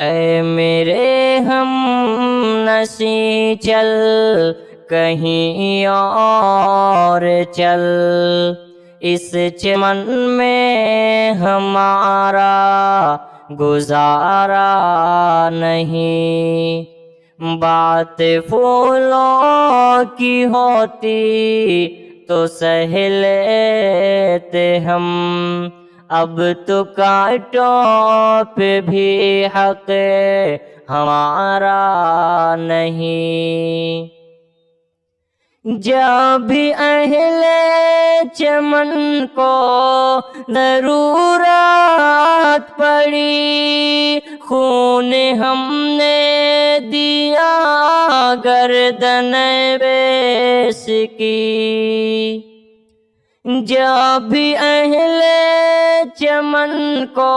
اے میرے ہم نشیں چل کہیں اور چل، اس چمن میں ہمارا گزارا نہیں۔ بات پھولوں کی ہوتی تو سہ لیتے ہم، اب تو کانٹوں پہ بھی حق ہمارا نہیں۔ جب بھی اہل چمن کو ضرورت پڑی، خون ہم نے دیا گردن پیش کی۔ جب بھی اہل چمن کو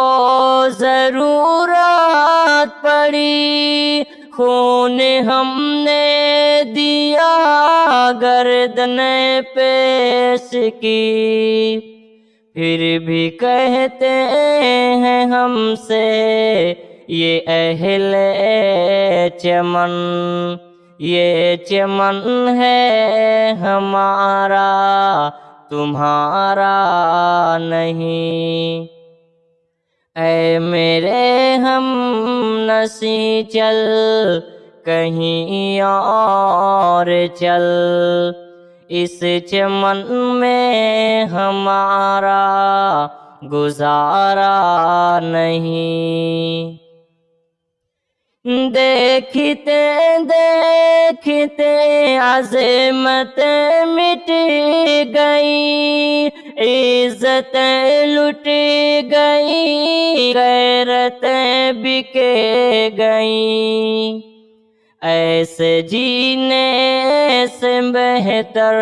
ضرورت پڑی، خون ہم نے دیا گردن پیش کی۔ پھر بھی کہتے ہیں ہم سے یہ اہل چمن، یہ چمن ہے ہمارا تمہارا نہیں۔ اے میرے ہم نشیں چل کہیں اور چل، اس چمن میں ہمارا گزارا نہیں۔ دیکھتے دیکھتے عظمت مٹ گئی، عزت لٹ گئی، غیرتیں بک گئیں۔ ایسے جینے سے بہتر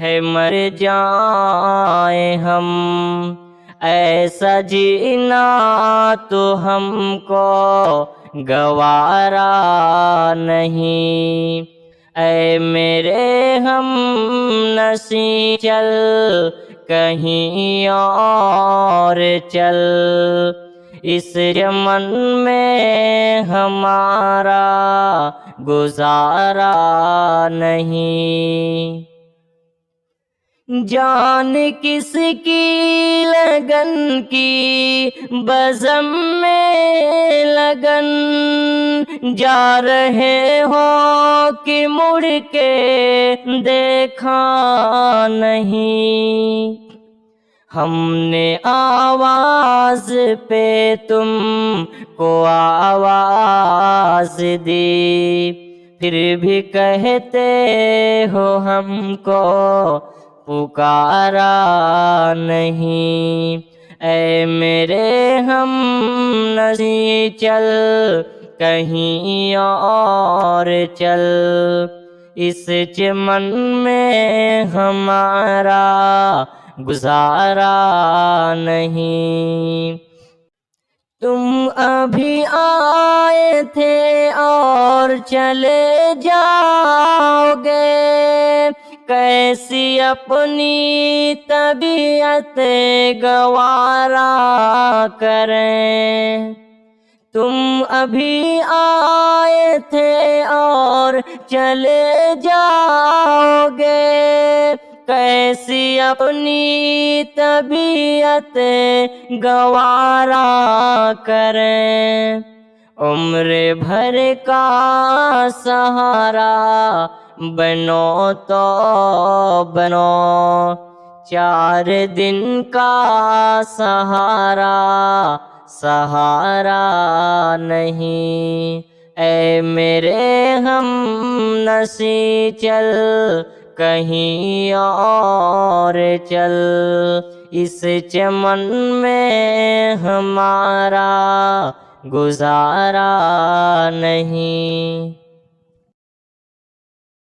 ہے مر جائیں ہم، ایسا جینا تو ہم کو گوارا نہیں۔ اے میرے ہم نشیں چل کہیں اور چل، اس چمن میں ہمارا گزارا نہیں۔ جان کس کی لگن کی بزم میں لگن، جا رہے ہو کہ مڑ کے دیکھا نہیں۔ ہم نے آواز پہ تم کو آواز دی، پھر بھی کہتے ہو ہم کو پکارا نہیں۔ اے میرے ہم نشیں چل کہیں اور چل، اس چمن میں ہمارا گزارا نہیں۔ تم ابھی آئے تھے اور چلے جاؤ گے، کیسی اپنی طبیعت گوارا کریں۔ تم ابھی آئے تھے اور چلے جاؤ گے، کیسی اپنی طبیعت گوارا کریں۔ عمر بھر کا سہارا بنو تو بنو، 4 دن کا سہارا سہارا نہیں۔ اے میرے ہم نشیں چل کہیں اور چل، اس چمن میں ہمارا گزارا نہیں۔